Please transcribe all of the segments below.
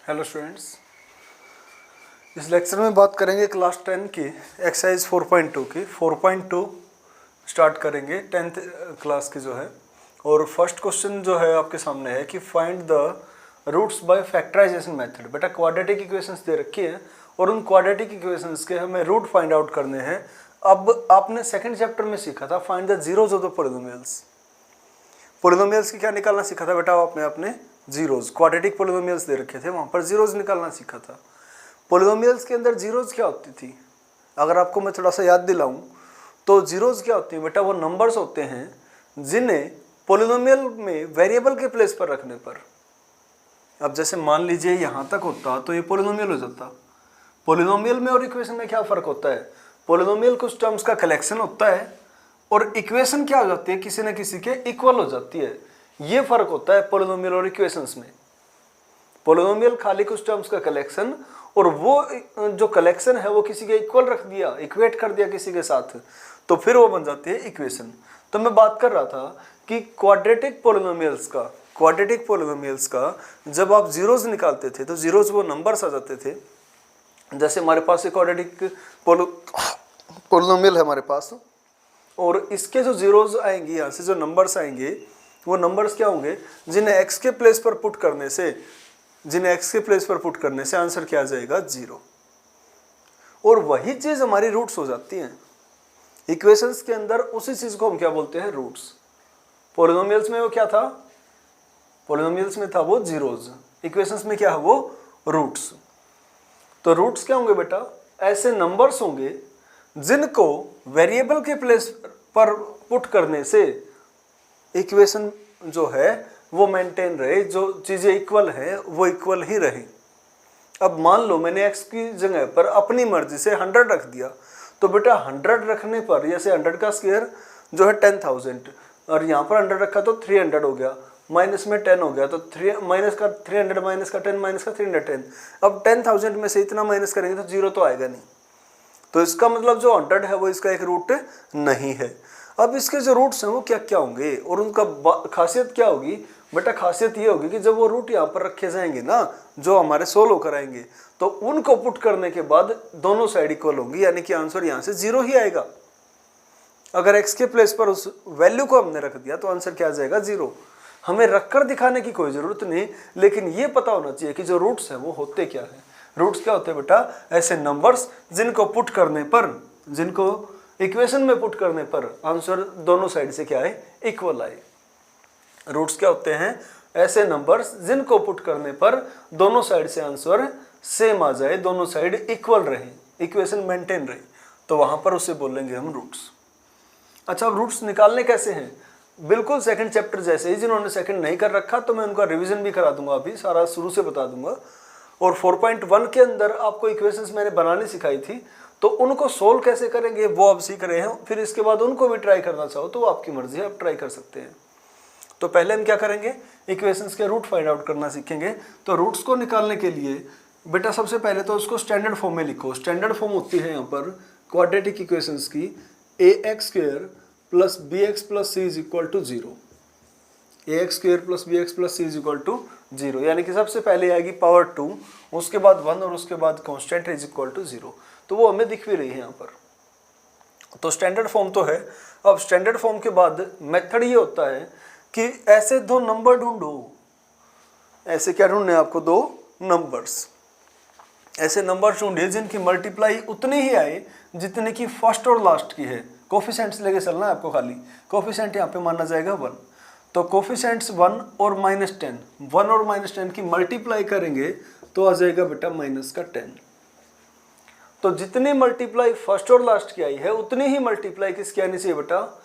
Hello students, इस lecture में बात करेंगे क्लास 10 की एक्सरसाइज 4.2 की। 4.2 स्टार्ट करेंगे 10th क्लास की जो है। और फर्स्ट क्वेश्चन जो है आपके सामने है कि find the roots by factorization method. बेटा क्वाड्रेटिक इक्वेशंस दे रखी है और उन क्वाड्रेटिक इक्वेशंस के हमें रूट फाइंड आउट करने हैं। अब आपने सेकंड चैप्टर में सीखा था find the zeros of the polynomials. Polynomials की क्या निकालना सीखा था बेटा आपने? अपने जीरोज, क्वाड्रेटिक पॉलिनोमियल्स दे रखे थे, वहां पर जीरोज निकालना सीखा था। पॉलिनोमियल्स के अंदर जीरोज क्या होती थी? अगर आपको मैं थोड़ा सा याद दिलाऊं तो जीरोज क्या होती है बेटा? वो नंबर्स होते हैं जिन्हें पॉलिनोमियल में वेरिएबल के प्लेस पर रखने पर, अब जैसे मान लीजिए यहां तक होता तो ये पॉलिनोमियल हो जाता। पॉलिनोमियल में और इक्वेशन में क्या फर्क होता है? पॉलिनोमियल कुछ टर्म्स का कलेक्शन होता है और इक्वेशन क्या हो जाती है? किसी न किसी के इक्वल हो जाती है। ये फर्क होता है पॉलिनोमियल और इक्वेशंस में। पॉलिनोमियल खाली कुछ टर्म्स का कलेक्शन, और वो जो कलेक्शन है वो किसी के इक्वल रख दिया, इक्वेट कर दिया किसी के साथ, तो फिर वो बन जाती है इक्वेशन। तो मैं बात कर रहा था कि क्वाड्रेटिक पॉलिनोमियल्स का जब आप जीरोज निकालते थे तो जीरोज वो नंबर्स आ जाते थे। जैसे हमारे पास एक क्वाड्रेटिक पॉलिनोमियल है हमारे पास, और इसके जो जीरोज आएंगे, यहाँ से जो नंबर्स आएंगे वो नंबर्स क्या होंगे? जिन्हें एक्स के प्लेस पर पुट करने से आंसर क्या आ जाएगा? 0। और वही चीज हमारी रूट्स हो जाती हैं इक्वेशंस के अंदर। उसी चीज को हम क्या बोलते हैं? रूट्स। पॉलिनोमियल्स में वो क्या था? पॉलिनोमियल्स में था वो जीरोज, इक्वेशंस में क्या है? वो रूट्स। तो रूट्स क्या होंगे बेटा? ऐसे नंबर्स होंगे जिनको वेरिएबल के प्लेस पर पुट करने से इक्वेशन जो है वो मेंटेन रहे, जो चीजें इक्वल है वो इक्वल ही रहे। अब मान लो मैंने x की जगह पर अपनी मर्जी से 100 रख दिया, तो बेटा 100 रखने पर, जैसे 100 का स्क्वायर जो है 10,000, और यहाँ पर 100 रखा तो 300 हो गया, माइनस में 10 हो गया, तो 300 माइनस का 10 माइनस का 310। अब 10,000 में से इतना माइनस करेंगे तो 0 तो आएगा नहीं। तो इसका मतलब जो 100 है वो इसका एक रूट नहीं है। अब इसके जो रूट्स हैं वो क्या क्या होंगे और उनका खासियत क्या होगी? बेटा खासियत ये होगी कि जब वो रूट यहाँ पर रखे जाएंगे ना, जो हमारे सोल्व होकर आएंगे, तो उनको पुट करने के बाद दोनों साइड इक्वल होंगी, यानी कि आंसर यहाँ से 0 ही आएगा। अगर x के प्लेस पर उस वैल्यू को हमने रख दिया तो आंसर क्या आ जाएगा? 0। हमें रखकर दिखाने की कोई जरूरत नहीं, लेकिन ये पता होना चाहिए कि जो रूट्स हैं वो होते क्या है। रूट्स क्या होते हैं बेटा? ऐसे नंबर्स जिनको पुट करने पर, जिनको इक्वेशन में पुट करने पर आंसर दोनों साइड से क्या है? इक्वल आए। रूट्स क्या होते हैं? ऐसे नंबर्स जिनको पुट करने पर दोनों साइड से आंसर सेम आ जाए, दोनों साइड इक्वल रहे, इक्वेशन मेंटेन रहे, तो वहां पर उसे बोलेंगे हम रूट्स। अच्छा, अब रूट्स निकालने कैसे हैं? बिल्कुल सेकंड चैप्टर जैसे ही। जिन्होंने सेकंड नहीं कर रखा तो मैं उनका रिवीजन भी करा दूंगा, अभी सारा शुरू से बता दूंगा। और 4.1 के अंदर आपको इक्वेशंस मैंने बनानी सिखाई थी, तो उनको सोल्व कैसे करेंगे वो आप सीख रहे हैं। फिर इसके बाद उनको भी ट्राई करना चाहो तो आपकी मर्जी है, आप ट्राई कर सकते हैं। तो पहले हम क्या करेंगे? इक्वेशंस के रूट फाइंड आउट करना सीखेंगे। तो रूट्स को निकालने के लिए बेटा सबसे पहले तो उसको स्टैंडर्ड फॉर्म में लिखो। स्टैंडर्ड फॉर्म होती है यहाँ पर क्वाड्रेटिक इक्वेशंस की ax² + bx + c = 0। ax² + bx + c = 0, यानी कि सबसे पहले आएगी पावर 2, उसके बाद 1 और उसके बाद कांस्टेंट = 0। तो वो हमें दिख भी रही है यहाँ पर। तो स्टैंडर्ड फॉर्म तो है। अब स्टैंडर्ड फॉर्म के बाद मेथड ये होता है कि ऐसे दो नंबर ढूंढो। ऐसे क्या ढूंढने? आपको दो नंबर्स, ऐसे नंबर ढूंढिए जिनकी मल्टीप्लाई उतनी ही आए जितने की फर्स्ट और लास्ट की है। कोफिशिएंट्स लेके चलना है आपको, खाली कोफिशिएंट यहाँ पे माना जाएगा 1। तो कोफिशिएंट्स 1 और -10, 1 और -10 की मल्टीप्लाई करेंगे तो आ जाएगा बेटा -10। तो जितनी मल्टीप्लाई फर्स्ट और लास्ट की आई है उतनी ही मल्टीप्लाई किसकी आनी चाहिए बेटा?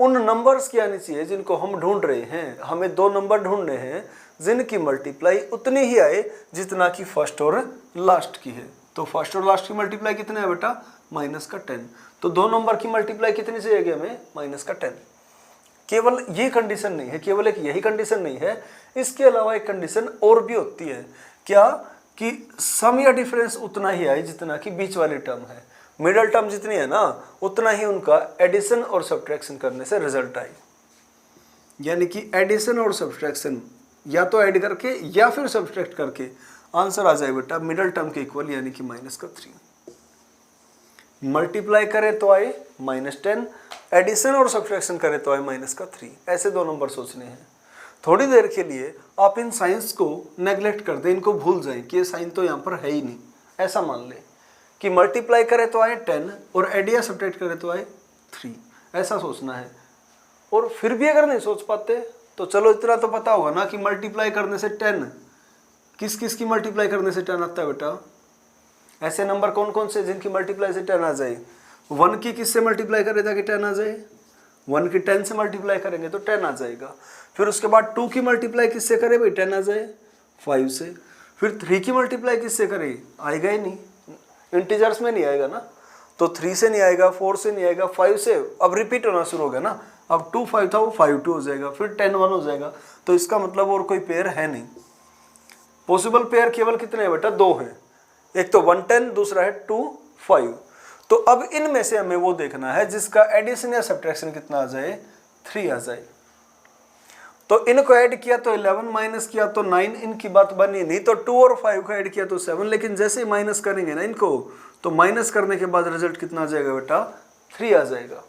उन नंबर्स की आनी चाहिए जिनको हम ढूंढ रहे हैं। हमें दो नंबर ढूंढने हैं जिनकी मल्टीप्लाई उतनी ही आए जितना की फर्स्ट और लास्ट की है। तो फर्स्ट और लास्ट की मल्टीप्लाई कितने है बेटा? -10। तो दो नंबर की मल्टीप्लाई कितनी चाहिए हमें? -10। केवल ये कंडीशन नहीं है, केवल एक यही कंडीशन नहीं है, इसके अलावा एक कंडीशन और भी होती है। क्या? कि सम या डिफरेंस उतना ही आए जितना कि बीच वाली टर्म है। मिडल टर्म जितनी है ना, उतना ही उनका एडिशन और सब्ट्रैक्शन करने से रिजल्ट आए। यानी कि एडिशन और सब्ट्रैक्शन या तो ऐड करके या फिर सब्ट्रैक्ट करके आंसर आ जाए बेटा मिडल टर्म के इक्वल यानी कि -3। मल्टीप्लाई करें तो आए -10, एडिशन और सब्ट्रैक्शन करें तो आए -3। ऐसे दो नंबर सोचने हैं। थोड़ी देर के लिए आप इन साइंस को नेग्लेक्ट कर दें, इनको भूल जाएं कि ये साइन तो यहाँ पर है ही नहीं। ऐसा मान लें कि मल्टीप्लाई करें तो आए 10 और एड या सब्ट्रैक्ट करें तो आए 3, ऐसा सोचना है। और फिर भी अगर नहीं सोच पाते तो चलो इतना तो पता होगा ना कि मल्टीप्लाई करने से 10 किस किस की मल्टीप्लाई करने से 10 आता है बेटा। ऐसे नंबर कौन कौन से जिनकी मल्टीप्लाई से 10 आ जाए। 1 की किससे मल्टीप्लाई करें ताकि 10 आ जाए, 1 की 10 से मल्टीप्लाई करेंगे तो 10 आ जाएगा। फिर उसके बाद 2 की मल्टीप्लाई किससे करें भाई, 10 आ जाए 5 से। फिर 3 की मल्टीप्लाई किससे करें, आएगा ही नहीं, इंटीजर्स में नहीं आएगा ना, तो 3 से नहीं आएगा, 4 से नहीं आएगा, 5 से। अब रिपीट होना शुरू हो गया ना, अब 2 5 था वो 5 2 हो जाएगा, फिर 10 1 हो जाएगा। तो इसका मतलब और कोई पेयर है नहीं। पॉसिबल पेयर केवल कितने हैं बेटा, 2 हैं, एक तो 1 10, दूसरा है 2 5। तो अब इनमें से हमें वो देखना है जिसका एडिशन या सब्ट्रैक्शन कितना आ जाए, 3 आ जाए। तो इनको ऐड किया तो 11, माइनस किया तो 9, इनकी बात बनी नहीं। तो 2 और 5 को ऐड किया तो 7, लेकिन जैसे ही माइनस करेंगे ना इनको, तो माइनस करने के बाद रिजल्ट कितना आ जाएगा बेटा, 3 आ जाएगा।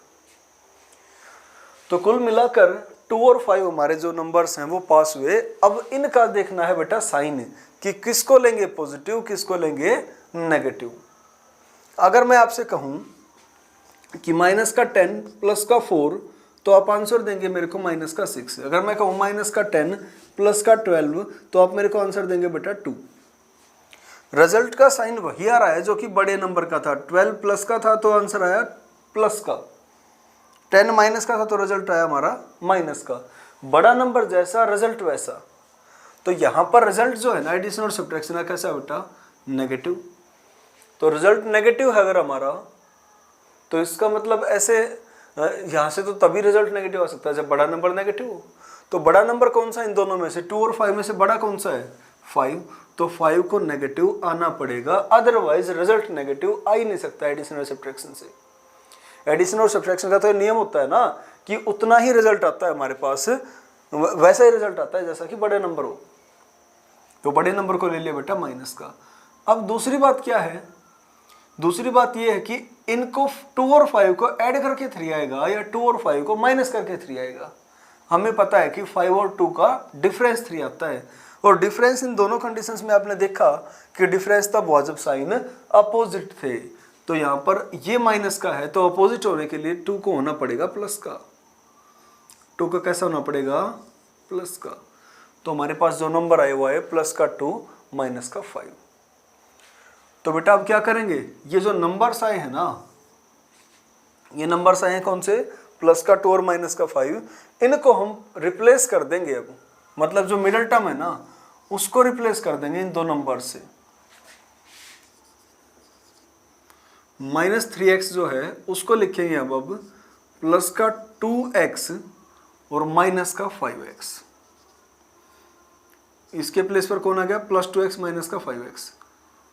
तो कुल मिलाकर 2 और 5 हमारे जो नंबर्स हैं वो पास हुए। अब इनका देखना है बेटा साइन, कि किसको लेंगे पॉजिटिव, किसको लेंगे नेगेटिव। अगर मैं आपसे कहूं कि माइनस का 10 प्लस का 4, तो आप आंसर देंगे मेरे को माइनस का 6। अगर मैं कहूं माइनस का 10 प्लस का 12, तो आप मेरे को आंसर देंगे बेटा 2। रिजल्ट का साइन वही आ रहा है जो कि बड़े नंबर का था। 12 प्लस का था तो आंसर आया प्लस का, 10 माइनस का था तो रिजल्ट आया हमारा माइनस का। बड़ा नंबर जैसा रिजल्ट वैसा। तो यहाँ पर रिजल्ट जो है ना एडिशन और सब्ट्रैक्शन का कैसा बेटा, नेगेटिव। तो रिजल्ट नेगेटिव है अगर हमारा, तो इसका मतलब ऐसे यहाँ से तो तभी रिजल्ट नेगेटिव आ सकता है जब बड़ा नंबर नेगेटिव हो। तो बड़ा नंबर कौन सा इन दोनों में से, 2 और 5 में से बड़ा कौन सा है, 5। तो 5 को नेगेटिव आना पड़ेगा, अदरवाइज रिजल्ट नेगेटिव आ ही नहीं सकता एडिशन और सब्ट्रैक्शन से। एडिशन और सब्ट्रैक्शन का तो नियम होता है ना कि उतना ही रिजल्ट आता है हमारे पास, वैसा ही रिजल्ट आता है जैसा कि बड़े नंबर हो। तो बड़े नंबर को ले लिया बेटा माइनस का। अब दूसरी बात क्या है, दूसरी बात यह है कि इनको 2 और 5 को ऐड करके 3 आएगा या 2 और 5 को माइनस करके 3 आएगा। हमें पता है कि 5 और 2 का डिफरेंस 3 आता है। और डिफरेंस इन दोनों कंडीशंस में आपने देखा कि डिफरेंस तब हुआ जब साइन अपोजिट थे। तो यहाँ पर ये माइनस का है तो अपोजिट होने के लिए 2 को होना पड़ेगा प्लस का। 2 का कैसा होना पड़ेगा, प्लस का। तो हमारे पास जो नंबर आए वो है प्लस का 2 माइनस का 5। तो बेटा अब क्या करेंगे, ये जो नंबर्स आए हैं ना, ये नंबर्स आए हैं कौन से, प्लस का 2 और माइनस का 5, इनको हम रिप्लेस कर देंगे। अब मतलब जो मिडिल टर्म है ना उसको रिप्लेस कर देंगे इन दो नंबर से। -3x जो है उसको लिखेंगे अब प्लस का 2x और माइनस का 5x। इसके प्लेस पर कौन आ गया, प्लस 2x माइनस का 5x।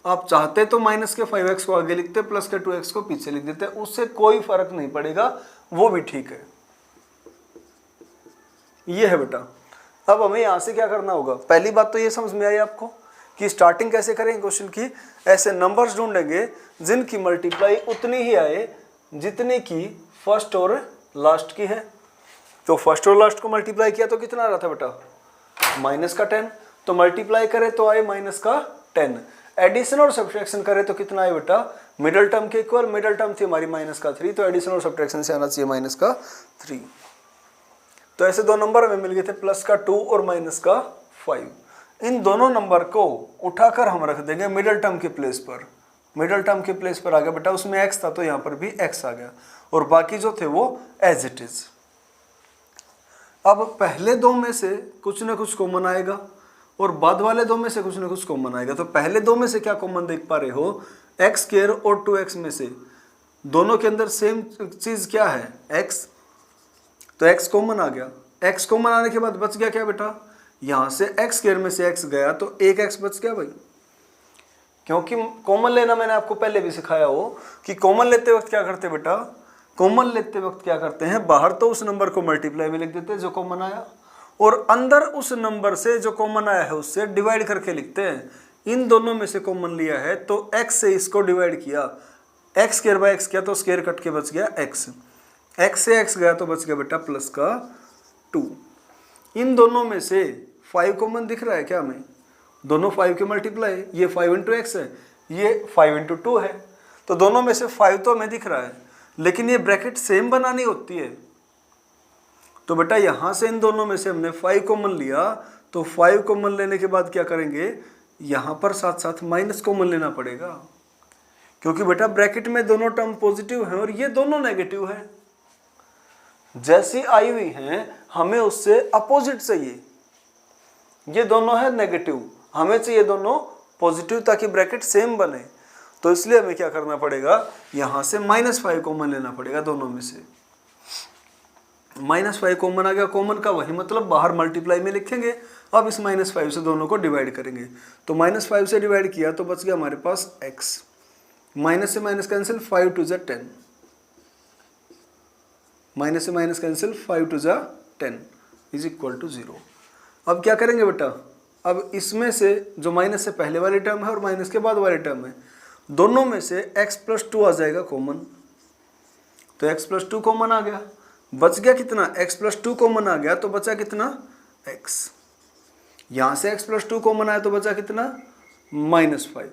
आप चाहते तो माइनस के 5x को आगे लिखते, प्लस के 2x को पीछे लिख देते, उससे कोई फर्क नहीं पड़ेगा, वो भी ठीक है। ये है बेटा। अब हमें यहां से क्या करना होगा, पहली बात तो ये समझ में आई आपको कि स्टार्टिंग कैसे करेंगे क्वेश्चन की। ऐसे नंबर्स ढूंढेंगे जिनकी मल्टीप्लाई उतनी ही आए जितनी की फर्स्ट और लास्ट की है। तो फर्स्ट और लास्ट को मल्टीप्लाई किया तो कितना आ रहा था बेटा, माइनस का 10। तो मल्टीप्लाई करें तो आए माइनस का 10। एडिशन और सब्ट्रैक्शन करें तो कितना आए बेटा, मिडिल टर्म के इक्वल। मिडिल टर्म थी हमारी माइनस का 3, तो एडिशन और सब्ट्रैक्शन से आना चाहिए माइनस का 3। तो ऐसे दो नंबर हमें मिल गए थे, प्लस का 2 और माइनस का 5। इन दोनों नंबर को उठाकर हम रख देंगे मिडिल टर्म के प्लेस पर। मिडिल टर्म के प्लेस पर आ गया बेटा, उसमें x था तो यहाँ पर भी x आ गया, और बाकी जो थे वो एज इट इज। अब पहले दो में से कुछ ना कुछ कॉमन आएगा और बाद वाले दो में से कुछ ना कुछ कॉमन आएगा। तो पहले दो में से क्या कॉमन देख पा रहे हो, एक्स स्क्वायर और 2x में से दोनों के अंदर सेम चीज क्या है, x। तो x कॉमन आ गया। x कॉमन आने के बाद बच गया क्या बेटा, यहां से x स्क्वायर में से x गया तो एक x बच गया भाई। क्योंकि कॉमन लेना मैंने आपको पहले भी सिखाया हो कि कॉमन लेते वक्त क्या करते बेटा, कॉमन लेते वक्त क्या करते हैं, बाहर तो उस नंबर को मल्टीप्लाई में लिख देते हैं जो कॉमन आया, और अंदर उस नंबर से जो कॉमन आया है उससे डिवाइड करके लिखते हैं। इन दोनों में से कॉमन लिया है तो x से इसको डिवाइड किया, x स्क्वायर बाय x किया तो स्क्वायर कट के बच गया x, x से x गया तो बच गया बेटा प्लस का 2। इन दोनों में से 5 कॉमन दिख रहा है क्या हमें? दोनों 5 के मल्टीप्लाई, ये 5 इंटू एक्स है, ये 5 इंटू 2 है, तो दोनों में से 5 तो हमें दिख रहा है, लेकिन ये ब्रैकेट सेम बनानी होती है। तो बेटा यहाँ से इन दोनों में से हमने 5 कॉमन लिया, तो 5 कॉमन लेने के बाद क्या करेंगे, यहाँ पर साथ साथ माइनस कॉमन लेना पड़ेगा, क्योंकि बेटा ब्रैकेट में दोनों टर्म पॉजिटिव हैं और ये दोनों नेगेटिव है। जैसी आई हुई हैं हमें उससे अपोजिट चाहिए, ये दोनों है नेगेटिव, हमें चाहिए दोनों पॉजिटिव ताकि ब्रैकेट सेम बने। तो इसलिए हमें क्या करना पड़ेगा, यहाँ से -5 कॉमन लेना पड़ेगा दोनों में से। -5 कॉमन आ गया, कॉमन का वही मतलब बाहर मल्टीप्लाई में लिखेंगे। अब इस -5 से दोनों को डिवाइड करेंगे, तो -5 से डिवाइड किया तो बच गया हमारे पास x, माइनस से माइनस कैंसिल, 5 2 × 10, माइनस से minus cancel, 5 2 × 10 is equal to 0। अब क्या करेंगे बेटा, अब इसमें से जो माइनस से पहले वाली टर्म है और माइनस के बाद वाली टर्म है, दोनों में से x + 2 आ जाएगा कॉमन, तो x + 2 कॉमन आ गया, बच गया कितना, x + 2 कॉमन आ गया तो बचा कितना x, यहाँ से x + 2 कॉमन आया तो बचा कितना -5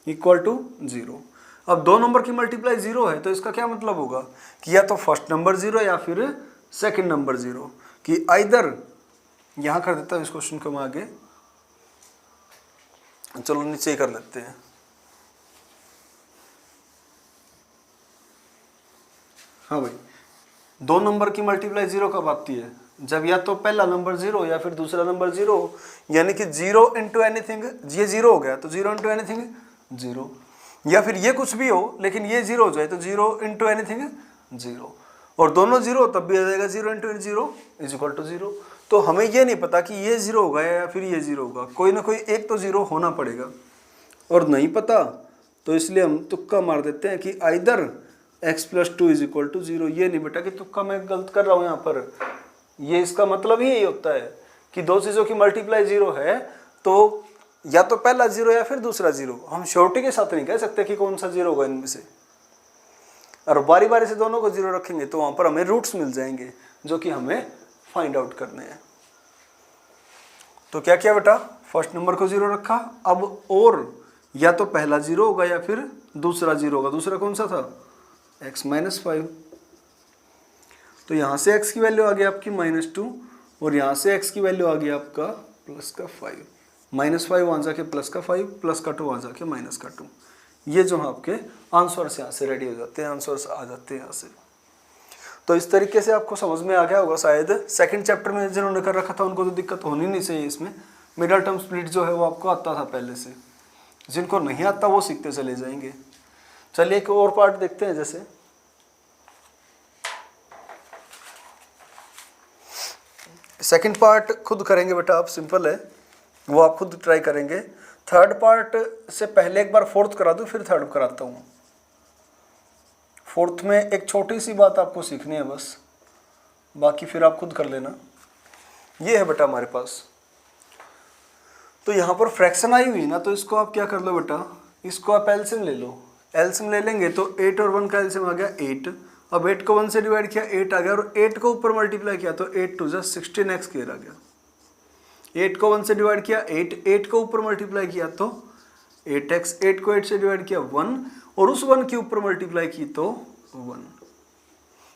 इक्वल टू 0। अब दो नंबर की मल्टीप्लाई 0 है तो इसका क्या मतलब होगा कि या तो फर्स्ट नंबर 0 या फिर सेकंड नंबर 0, कि आइदर, यहाँ कर देता हूँ इस क्वेश्चन को मैं आगे, चलो नीचे ही कर लेते हैं। हाँ भाई, दो नंबर की मल्टीप्लाई 0 कब आती है, जब या तो पहला नंबर 0 या फिर दूसरा नंबर 0, यानी कि 0 इंटू एनीथिंग, ये 0 हो गया तो 0 इंटू एनीथिंग 0, या फिर ये कुछ भी हो लेकिन ये 0 हो जाए तो 0 इंटू एनीथिंग 0, और दोनों 0 तब भी आ जाएगा 0 इंटू 0 इज इक्वल टू 0। तो हमें ये नहीं पता कि ये 0 होगा या फिर ये 0 होगा, कोई ना कोई एक तो 0 होना पड़ेगा, और नहीं पता तो इसलिए हम तुक्का मार देते हैं कि either x + 2 is equal to 0। ये नहीं बेटा कि तुक्का मैं गलत कर रहा हूँ यहाँ पर, ये इसका मतलब ही यही होता है कि दो चीज़ों की मल्टीप्लाई 0 है तो या तो पहला 0 या फिर दूसरा 0, हम श्योरिटी के साथ नहीं कह सकते कि कौन सा 0 होगा इनमें से, और बारी बारी से दोनों को 0 रखेंगे तो वहाँ पर हमें रूट्स मिल जाएंगे जो कि हमें फाइंड आउट करने हैं। तो क्या किया बेटा, फर्स्ट नंबर को 0 रखा, अब और या तो पहला 0 होगा या फिर दूसरा 0 होगा, दूसरा कौन सा था x - 5, तो यहाँ से x की वैल्यू आ गई आपकी -2 और यहाँ से x की वैल्यू आ गई आपका +5, -5 वहाँ जाके +5, +2 वहाँ जाके -2। ये जो आपके आंसर्स यहाँ से रेडी हो जाते हैं, आंसर्स आ जाते हैं यहाँ से। तो इस तरीके से आपको समझ में आ गया होगा शायद। सेकंड चैप्टर में जिन्होंने कर रखा था उनको तो दिक्कत होनी नहीं चाहिए इसमें, मिडल टर्म स्प्लिट जो है वो आपको आता था पहले से, जिनको नहीं आता वो सीखते चले जाएंगे। चलिए एक और पार्ट देखते हैं, जैसे सेकंड पार्ट खुद करेंगे बेटा आप, सिंपल है वो आप खुद ट्राई करेंगे। थर्ड पार्ट से पहले एक बार फोर्थ करा दूं फिर थर्ड कराता हूँ। फोर्थ में एक छोटी सी बात आपको सीखनी है बस, बाकी फिर आप खुद कर लेना। ये है बेटा हमारे पास, तो यहाँ पर फ्रैक्शन आई हुई ना, तो इसको आप क्या कर लो बेटा, इसको आप एलसीएम ले लो। एलसीएम ले लेंगे तो 8 और 1 का एलसीएम आ गया 8। अब 8 को 1 से डिवाइड किया 8 आ गया, और 8 को ऊपर मल्टीप्लाई किया तो 8 2 = 16x² आ गया। 8 को 1 से डिवाइड किया 8, 8 को ऊपर मल्टीप्लाई किया तो 8x, 8 को 8 से डिवाइड किया 1, और उस 1 के ऊपर मल्टीप्लाई की तो 1।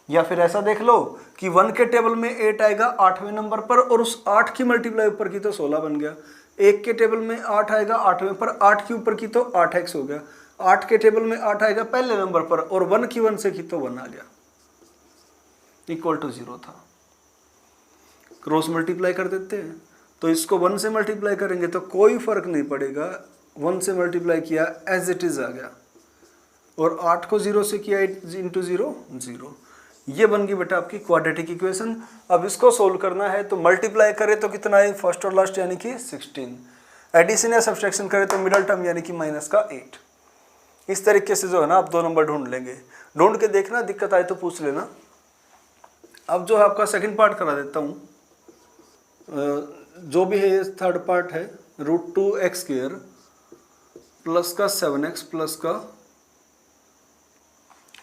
या फिर ऐसा देख लो कि 1 के टेबल में 8 आएगा 8वें नंबर पर, और उस 8 की मल्टीप्लाई ऊपर की तो 16 बन गया। 1 के टेबल में 8 आएगा 8वें पर, 8 की ऊपर की तो 8x हो गया। 8 के टेबल में 8 आएगा पहले नंबर पर, और 1 की 1 से की तो 1 आ गया, इक्वल टू 0 था। क्रॉस मल्टीप्लाई कर देते हैं, तो इसको 1 से मल्टीप्लाई करेंगे तो कोई फर्क नहीं पड़ेगा, 1 से मल्टीप्लाई किया एज इट इज आ गया, और 8 को 0 से किया 8 × 0 0। ये बन गई बेटा आपकी क्वाड्रेटिक इक्वेशन। अब इसको सोल्व करना है तो मल्टीप्लाई करें तो कितना है, फर्स्ट और लास्ट यानी कि 16, एडिशन या सब्सट्रैक्शन करें तो मिडल टर्म यानी कि -8। इस तरीके से जो है ना आप 2 नंबर ढूंढ लेंगे, ढूंढ के देखना, दिक्कत आए तो पूछ लेना। अब जो है आपका सेकंड पार्ट करा देता हूँ, जो भी है ये थर्ड पार्ट है, √2x²। प्लस का 7x प्लस का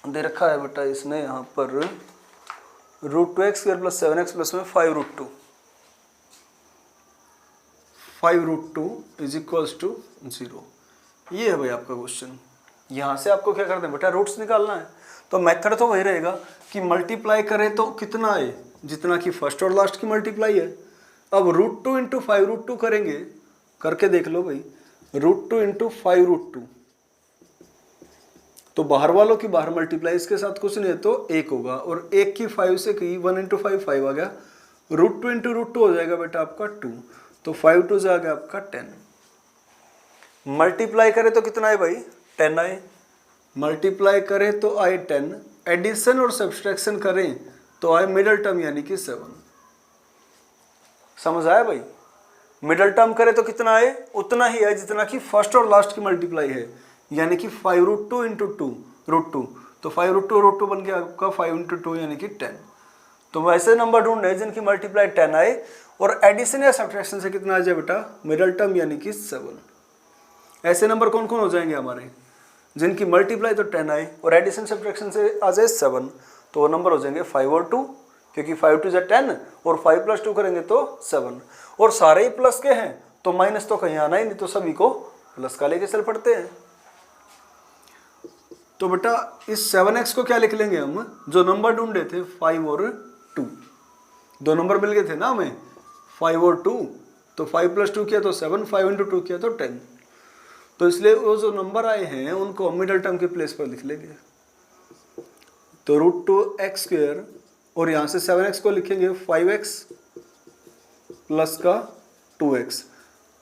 दे रखा है बेटा इसने यहाँ पर √2x² प्लस 7x प्लस में 5√2 5√2 इज इक्वल्स टू 0। ये है भाई आपका क्वेश्चन। यहाँ से आपको क्या करना है बेटा, रूट्स निकालना है। तो मेथड तो वही रहेगा कि मल्टीप्लाई करें तो कितना आए, जितना कि फर्स्ट और लास्ट की मल्टीप्लाई है। अब √2 इंटू 5√2 करेंगे, करके देख लो भाई। √2 इंटू 5√2 तो बाहर वालों की बाहर मल्टीप्लाई, इसके साथ कुछ नहीं है तो 1 होगा, और 1 की 5 से की 1 इंटू 5 5 आ गया। √2 इंटू √2 हो जाएगा बेटा आपका 2, तो 5 2 से आ गया आपका 10। मल्टीप्लाई करें तो कितना है भाई, 10 आए। मल्टीप्लाई करें तो आए 10, एडिशन और सब्सट्रैक्शन करें तो आए मिडल टर्म यानी कि 7। समझ आया भाई? मिडल टर्म करें तो कितना आए, उतना ही है जितना कि फर्स्ट और लास्ट की मल्टीप्लाई है, यानी कि 5√2 इंटू 2 √2, तो 5√2 √2 बन गया आपका 5 इंटू 2 यानी कि 10। तो वैसे नंबर ढूंढने जिनकी मल्टीप्लाई 10 आए और एडिशन या सब्ट्रैक्शन से कितना आ जाए बेटा, मिडल टर्म यानी कि 7। ऐसे नंबर कौन कौन हो जाएंगे हमारे, जिनकी मल्टीप्लाई तो 10 आए और एडिशन सब्ट्रैक्शन से आ जाए 7, तो वो नंबर हो जाएंगे 5 और 2, क्योंकि 5 2 जा 10 और 5 प्लस 2 करेंगे तो 7, और सारे ही प्लस के हैं तो माइनस तो कहीं आना ही नहीं, तो सभी को प्लस का लेके चल पड़ते हैं। तो बेटा इस 7x को क्या लिख लेंगे हम, जो नंबर ढूंढे थे 5 और 2, दो नंबर मिल गए थे ना हमें 5 और 2, तो 5 प्लस 2 किया तो 7, 5 इंटू 2 किया तो 10। तो इसलिए वो जो नंबर आए हैं उनको हम मिडल टर्म के प्लेस पर लिख लेंगे। तो √2x² और यहाँ से 7x को लिखेंगे 5x प्लस का 2x।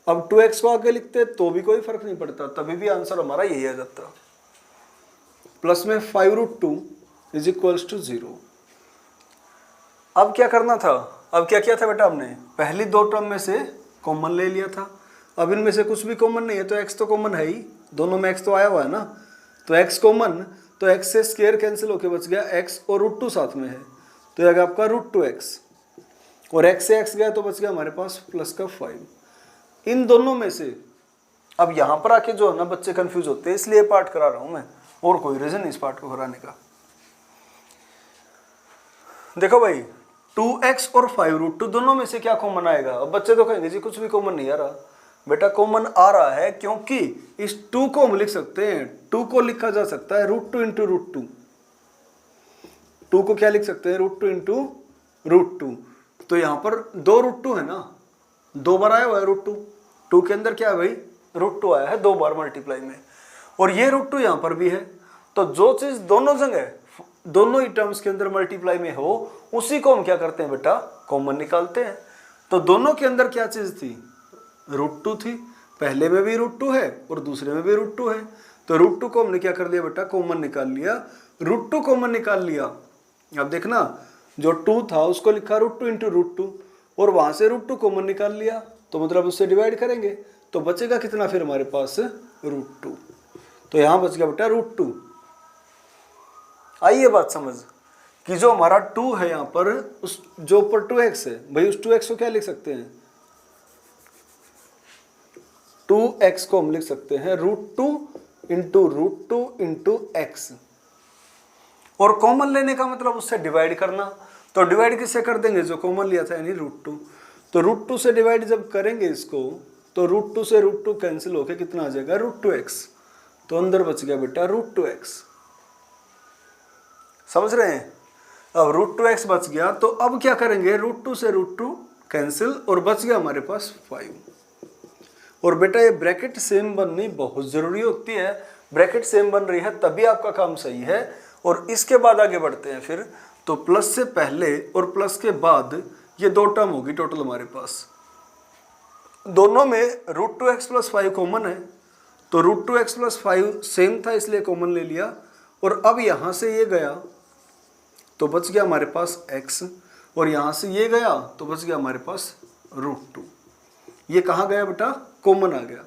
अब 2x को आगे लिखते तो भी कोई फर्क नहीं पड़ता, तभी भी आंसर हमारा यही आ जाता। प्लस में 5√2 इज इक्वल्स टू 0। अब क्या करना था, अब क्या किया था बेटा, हमने पहली दो टर्म में से कॉमन ले लिया था। अब इनमें से कुछ भी कॉमन नहीं है तो x तो कॉमन है ही, दोनों में x तो आया हुआ है ना, तो x कॉमन, तो x से स्क्वायर कैंसिल होके बच गया x और √2 साथ में है, तो यह आपका √2x, और x से x गया तो बच गया हमारे पास प्लस का 5। इन दोनों में से अब यहाँ पर आके जो है ना बच्चे कंफ्यूज होते हैं, इसलिए पार्ट करा रहा हूँ मैं, और कोई रीजन नहीं इस पार्ट को कराने का। देखो भाई 2x और 5√2 दोनों में से क्या कॉमन आएगा। अब बच्चे तो कहेंगे जी कुछ भी कॉमन नहीं आ रहा, बेटा कॉमन आ रहा है, क्योंकि इस 2 को हम लिख सकते हैं, 2 को लिखा जा सकता है √2 इंटू √2। 2 को क्या लिख सकते हैं, √2 इंटू √2। तो यहाँ पर 2 √2 है ना, 2 बार आया हुआ है √2, 2 के अंदर क्या है भाई, √2 आया है 2 बार मल्टीप्लाई में, और ये √2 यहाँ पर भी है। तो जो चीज दोनों जगह दोनों ही टर्म्स के अंदर मल्टीप्लाई में हो उसी को हम क्या करते हैं बेटा, कॉमन निकालते हैं। तो दोनों के अंदर क्या चीज थी, √2 थी, पहले में भी √2 है और दूसरे में भी √2 है, तो √2 को हमने क्या कर लिया बेटा, कॉमन निकाल लिया। √2 कॉमन निकाल लिया, अब देखना जो 2 था उसको लिखा √2 इंटू √2, और वहां से √2 कॉमन निकाल लिया, तो मतलब उससे डिवाइड करेंगे तो बचेगा कितना फिर हमारे पास, √2। तो यहां बच गया बेटा √2। आइए बात समझ कि जो हमारा 2 है यहाँ पर, उस जो ऊपर 2x है भाई, उस 2x को क्या लिख सकते हैं, 2x को हम लिख सकते हैं √2 इंटू √2 इंटू x, और कॉमन लेने का मतलब उससे डिवाइड करना। तो डिवाइड किससे कर देंगे, जो कॉमन लिया था यानी √2। तो √2 से डिवाइड जब करेंगे इसको, तो √2 से √2 कैंसिल होके कितना आ जाएगा, √2x, तो अंदर बच गया बेटा √2x। समझ रहे हैं? अब √2x बच गया, तो अब क्या करेंगे, √2 से √2 कैंसिल, और बच गया हमारे पास 5। और बेटा ये ब्रैकेट सेम बननी बहुत जरूरी होती है, ब्रैकेट सेम बन रही है तभी आपका काम सही है। और इसके बाद आगे बढ़ते हैं फिर, तो प्लस से पहले और प्लस के बाद ये 2 टर्म होगी टोटल हमारे पास, दोनों में √2x प्लस 5 कॉमन है, तो √2x प्लस 5 सेम था इसलिए कॉमन ले लिया, और अब यहां से ये गया तो बच गया हमारे पास x, और यहां से ये गया तो बच गया हमारे पास √2। ये कहाँ गया बेटा, कॉमन आ गया,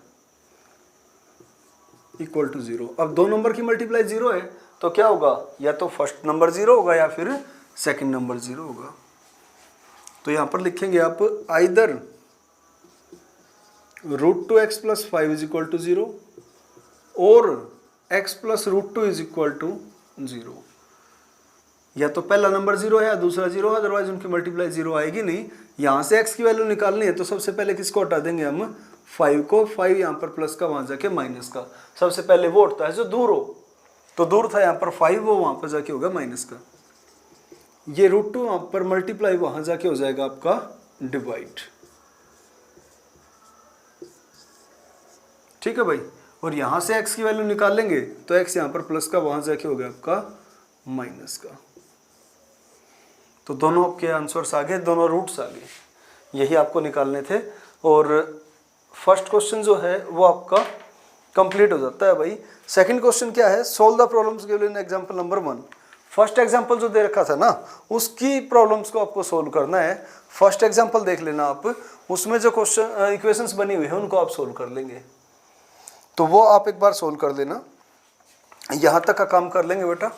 इक्वल टू 0। अब दो नंबर की मल्टीप्लाई 0 है तो क्या होगा, या तो फर्स्ट नंबर 0 होगा या फिर सेकंड नंबर 0 होगा। तो यहां पर लिखेंगे आप either √2x plus 5 is equal to 0, और x plus root two is equal to 0। या तो पहला नंबर 0 है या दूसरा 0 है, अदरवाइज उनकी मल्टीप्लाई 0 आएगी नहीं। यहाँ से x की वैल्यू निकालनी है तो सबसे पहले किसको हटा देंगे हम, 5 को। 5 यहाँ पर प्लस का, वहाँ जाके माइनस का। सबसे पहले वो उठता है जो दूर हो, तो दूर था यहाँ पर 5, वो वहाँ पर जाके होगा माइनस का। ये रूट टू वहाँ पर मल्टीप्लाई, वहाँ जाके हो जाएगा आपका डिवाइड। ठीक है भाई। और यहाँ से x की वैल्यू निकाल लेंगे तो x यहाँ पर प्लस का, वहाँ जाके हो गया आपका माइनस का। तो दोनों आपके आंसर्स आ गए, दोनों रूट्स आ गए, यही आपको निकालने थे। और फर्स्ट क्वेश्चन जो है वो आपका कंप्लीट हो जाता है भाई। सेकंड क्वेश्चन क्या है, solve the problems given in example number 1। First example जो दे रखा था ना, उसकी प्रॉब्लम्स को आपको सोल्व करना है। फर्स्ट एग्जांपल देख लेना आप, उसमें जो क्वेश्चन इक्वेशंस बनी हुई है उनको आप सोल्व कर लेंगे। तो वो आप एक बार सोल्व कर देना, यहाँ तक का काम कर लेंगे बेटा।